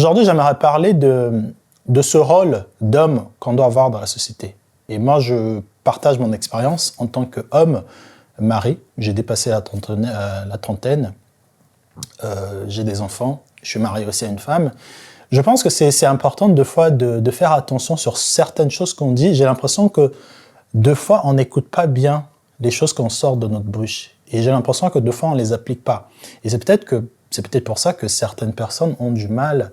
Aujourd'hui, j'aimerais parler de ce rôle d'homme qu'on doit avoir dans la société. Et moi, je partage mon expérience en tant qu'homme, mari. J'ai dépassé la trentaine. J'ai des enfants. Je suis marié aussi à une femme. Je pense que c'est important deux fois de faire attention sur certaines choses qu'on dit. J'ai l'impression que deux fois, on n'écoute pas bien les choses qu'on sort de notre bouche. Et j'ai l'impression que deux fois, on ne les applique pas. Et c'est peut-être pour ça que certaines personnes ont du mal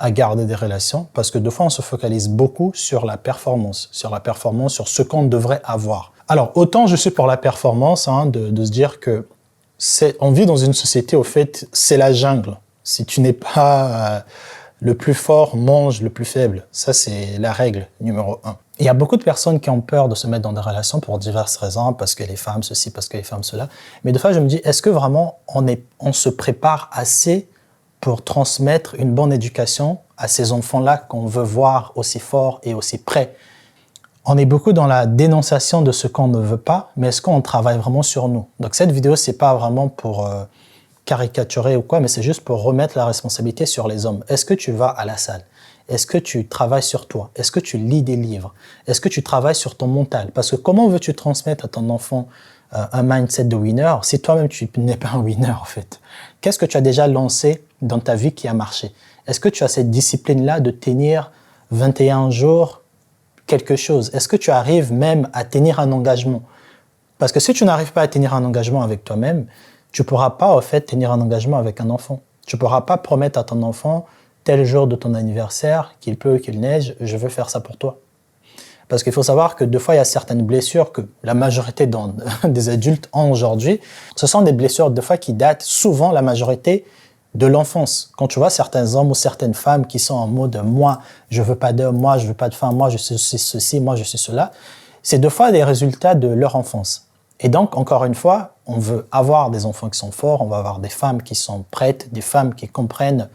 à garder des relations, parce que deux fois, on se focalise beaucoup sur la performance, sur ce qu'on devrait avoir. Alors, autant je suis pour la performance, de se dire que on vit dans une société, au fait, c'est la jungle. Si tu n'es pas le plus fort, mange le plus faible. Ça, c'est la règle numéro 1. Il y a beaucoup de personnes qui ont peur de se mettre dans des relations pour diverses raisons, parce que les femmes ceci, parce que les femmes cela. Mais des fois, je me dis, est-ce que vraiment on se prépare assez pour transmettre une bonne éducation à ces enfants-là qu'on veut voir aussi forts et aussi près? On est beaucoup dans la dénonciation de ce qu'on ne veut pas, mais est-ce qu'on travaille vraiment sur nous? Donc cette vidéo, c'est pas vraiment pour caricaturer ou quoi, mais c'est juste pour remettre la responsabilité sur les hommes. Est-ce que tu vas à la salle? Est-ce que tu travailles sur toi? Est-ce que tu lis des livres? Est-ce que tu travailles sur ton mental? Parce que comment veux-tu transmettre à ton enfant un mindset de winner si toi-même tu n'es pas un winner en fait? Qu'est-ce que tu as déjà lancé dans ta vie qui a marché? Est-ce que tu as cette discipline-là de tenir 21 jours quelque chose? Est-ce que tu arrives même à tenir un engagement? Parce que si tu n'arrives pas à tenir un engagement avec toi-même, tu ne pourras pas en fait tenir un engagement avec un enfant. Tu ne pourras pas promettre à ton enfant tel jour de ton anniversaire, qu'il pleut, qu'il neige, je veux faire ça pour toi. Parce qu'il faut savoir que deux fois, il y a certaines blessures que la majorité des adultes ont aujourd'hui. Ce sont des blessures, deux fois, qui datent souvent, la majorité, de l'enfance. Quand tu vois certains hommes ou certaines femmes qui sont en mode « moi, je veux pas d'homme, moi, je veux pas de femme, moi, je suis ceci, moi, je suis cela », c'est deux fois des résultats de leur enfance. Et donc, encore une fois, on veut avoir des enfants qui sont forts, on va avoir des femmes qui sont prêtes, des femmes qui comprennent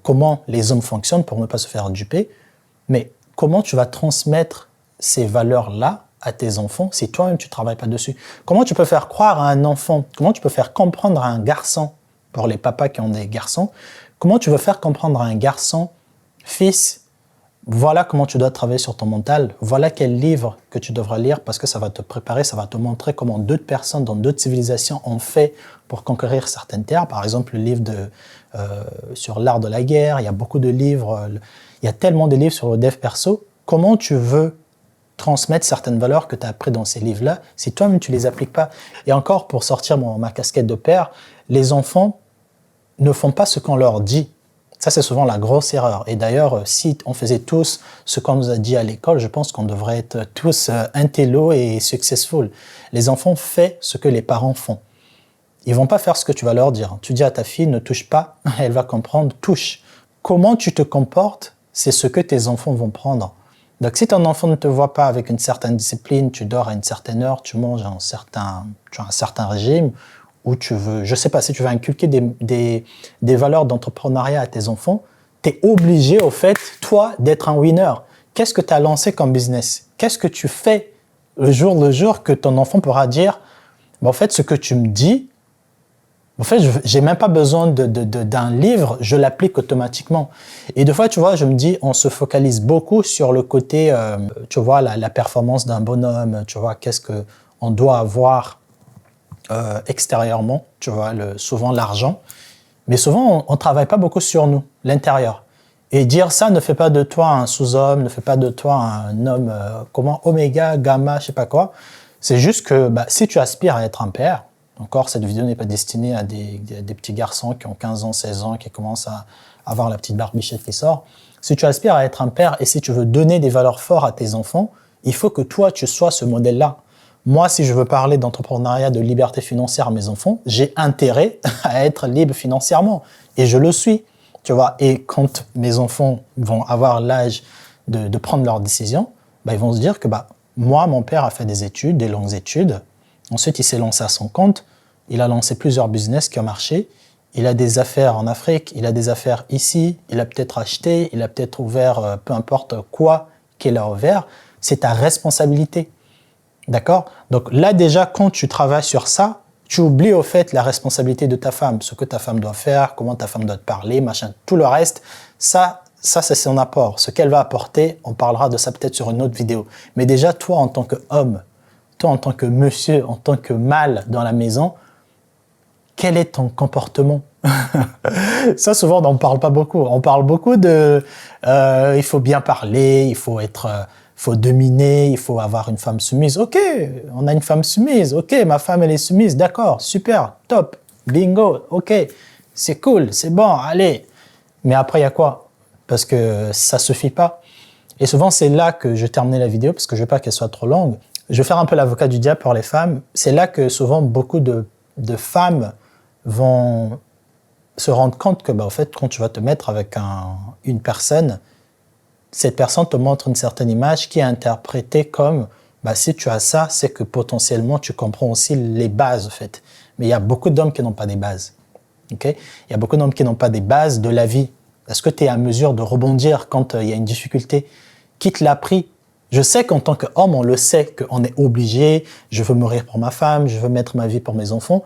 comment les hommes fonctionnent pour ne pas se faire duper. Mais comment tu vas transmettre ces valeurs-là à tes enfants si toi-même tu ne travailles pas dessus? Comment tu peux faire croire à un enfant, comment tu peux faire comprendre à un garçon, pour les papas qui ont des garçons, comment tu veux faire comprendre à un garçon, fils, voilà comment tu dois travailler sur ton mental, voilà quel livre que tu devras lire parce que ça va te préparer, ça va te montrer comment d'autres personnes dans d'autres civilisations ont fait pour conquérir certaines terres. Par exemple, le livre sur l'art de la guerre, il y a beaucoup de livres, il y a tellement de livres sur le dev perso. Comment tu veux transmettre certaines valeurs que tu as apprises dans ces livres-là si toi-même tu ne les appliques pas? Et encore, pour sortir ma casquette de père, les enfants ne font pas ce qu'on leur dit. Ça, c'est souvent la grosse erreur. Et d'ailleurs, si on faisait tous ce qu'on nous a dit à l'école, je pense qu'on devrait être tous intello et successful. Les enfants font ce que les parents font. Ils vont pas faire ce que tu vas leur dire. Tu dis à ta fille, ne touche pas, elle va comprendre, touche. Comment tu te comportes, c'est ce que tes enfants vont prendre. Donc, si ton enfant ne te voit pas avec une certaine discipline, tu dors à une certaine heure, tu manges tu as un certain régime, ou tu veux, je sais pas, si tu veux inculquer des valeurs d'entrepreneuriat à tes enfants, tu es obligé, au fait, toi, d'être un winner. Qu'est-ce que tu as lancé comme business? Qu'est-ce que tu fais le jour que ton enfant pourra dire, en fait, ce que tu me dis, en fait, j'ai même pas besoin d'un livre, je l'applique automatiquement. Et des fois, tu vois, je me dis, on se focalise beaucoup sur le côté, tu vois, la performance d'un bonhomme, tu vois, qu'est-ce qu'on doit avoir extérieurement, tu vois, souvent l'argent. Mais souvent, on ne travaille pas beaucoup sur nous, l'intérieur. Et dire ça ne fait pas de toi un sous-homme, ne fait pas de toi un homme, oméga, gamma, je sais pas quoi. C'est juste que si tu aspires à être un père, encore, cette vidéo n'est pas destinée à des petits garçons qui ont 15 ans, 16 ans, qui commencent à avoir la petite barbichette qui sort. Si tu aspires à être un père et si tu veux donner des valeurs fortes à tes enfants, il faut que toi, tu sois ce modèle-là. Moi, si je veux parler d'entrepreneuriat, de liberté financière à mes enfants, j'ai intérêt à être libre financièrement. Et je le suis, tu vois. Et quand mes enfants vont avoir l'âge de prendre leurs décisions, ils vont se dire que moi, mon père a fait des études, des longues études. Ensuite, il s'est lancé à son compte. Il a lancé plusieurs business qui ont marché. Il a des affaires en Afrique, il a des affaires ici. Il a peut-être acheté, il a peut-être ouvert peu importe quoi qu'il a ouvert. C'est ta responsabilité. D'accord? Donc là, déjà, quand tu travailles sur ça, tu oublies au fait la responsabilité de ta femme, ce que ta femme doit faire, comment ta femme doit te parler, machin. Tout le reste, c'est son apport. Ce qu'elle va apporter, on parlera de ça peut-être sur une autre vidéo. Mais déjà, toi, en tant qu'homme, toi, en tant que monsieur, en tant que mâle dans la maison, quel est ton comportement? Ça, souvent, on n'en parle pas beaucoup. On parle beaucoup de il faut bien parler, il faut faut dominer, il faut avoir une femme soumise. Ok, on a une femme soumise. Ok, ma femme, elle est soumise. D'accord, super, top, bingo, ok, c'est cool, c'est bon, allez. Mais après, il y a quoi? Parce que ça suffit pas. Et souvent, c'est là que je terminais la vidéo, parce que je veux pas qu'elle soit trop longue. Je vais faire un peu l'avocat du diable pour les femmes. C'est là que souvent, beaucoup de femmes vont se rendre compte que, en fait, quand tu vas te mettre avec une personne, cette personne te montre une certaine image qui est interprétée comme, si tu as ça, c'est que potentiellement, tu comprends aussi les bases, en fait. Mais il y a beaucoup d'hommes qui n'ont pas des bases. Okay? Il y a beaucoup d'hommes qui n'ont pas des bases de la vie. Est-ce que tu es à mesure de rebondir quand il y a une difficulté? Qui te l'a pris? Je sais qu'en tant qu'homme, on le sait qu'on est obligé, je veux mourir pour ma femme, je veux mettre ma vie pour mes enfants,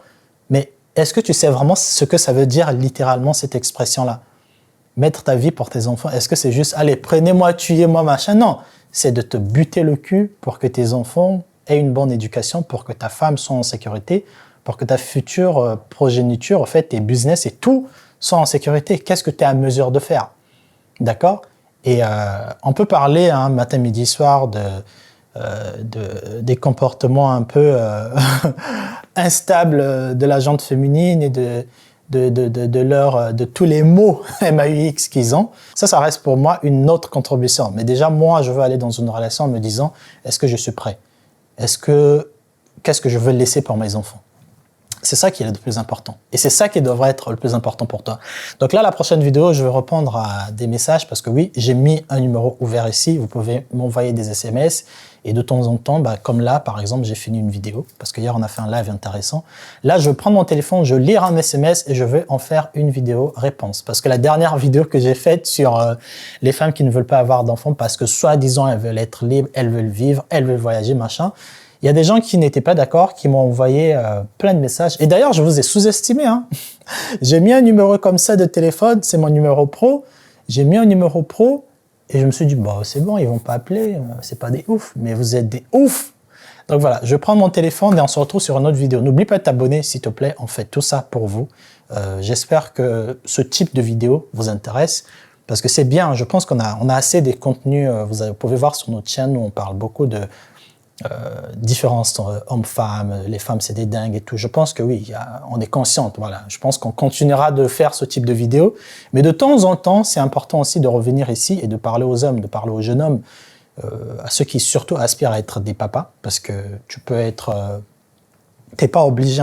mais est-ce que tu sais vraiment ce que ça veut dire littéralement cette expression-là? Mettre ta vie pour tes enfants, est-ce que c'est juste « allez, prenez-moi, tuez-moi, machin ?» Non, c'est de te buter le cul pour que tes enfants aient une bonne éducation, pour que ta femme soit en sécurité, pour que ta future progéniture, en fait, tes business et tout soient en sécurité. Qu'est-ce que tu es à mesure de faire? D'accord? Et on peut parler matin, midi, soir des comportements un peu instables de la gente féminine et de tous les mots MAUX qu'ils ont. Ça reste pour moi une autre contribution. Mais déjà, moi, je veux aller dans une relation en me disant, est-ce que je suis prêt? Qu'est-ce que je veux laisser pour mes enfants? C'est ça qui est le plus important. Et c'est ça qui devrait être le plus important pour toi. Donc là, la prochaine vidéo, je vais répondre à des messages parce que oui, j'ai mis un numéro ouvert ici. Vous pouvez m'envoyer des SMS et de temps en temps, comme là, par exemple, j'ai fini une vidéo parce qu'hier, on a fait un live intéressant. Là, je vais prendre mon téléphone, je vais lire un SMS et je vais en faire une vidéo réponse. Parce que la dernière vidéo que j'ai faite sur les femmes qui ne veulent pas avoir d'enfants parce que soi-disant, elles veulent être libres, elles veulent vivre, elles veulent voyager, machin. Il y a des gens qui n'étaient pas d'accord, qui m'ont envoyé plein de messages. Et d'ailleurs, je vous ai sous-estimé. J'ai mis un numéro comme ça de téléphone, c'est mon numéro pro. J'ai mis un numéro pro et je me suis dit, c'est bon, ils vont pas appeler, c'est pas des oufs. Mais vous êtes des oufs. Donc voilà, je prends mon téléphone et on se retrouve sur une autre vidéo. N'oublie pas de t'abonner, s'il te plaît. On fait tout ça pour vous. J'espère que ce type de vidéo vous intéresse. Parce que c'est bien, je pense qu'on a assez des contenus. Vous pouvez voir sur notre chaîne où on parle beaucoup de différence hommes-femmes, les femmes c'est des dingues et tout. Je pense que oui, on est consciente. Voilà. Je pense qu'on continuera de faire ce type de vidéos. Mais de temps en temps, c'est important aussi de revenir ici et de parler aux hommes, de parler aux jeunes hommes, à ceux qui surtout aspirent à être des papas, parce que tu peux être... t'es pas obligé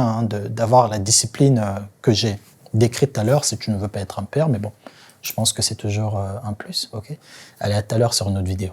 d'avoir la discipline que j'ai décrite tout à l'heure si tu ne veux pas être un père, mais bon, je pense que c'est toujours un plus. Ok. Allez, à tout à l'heure sur une autre vidéo.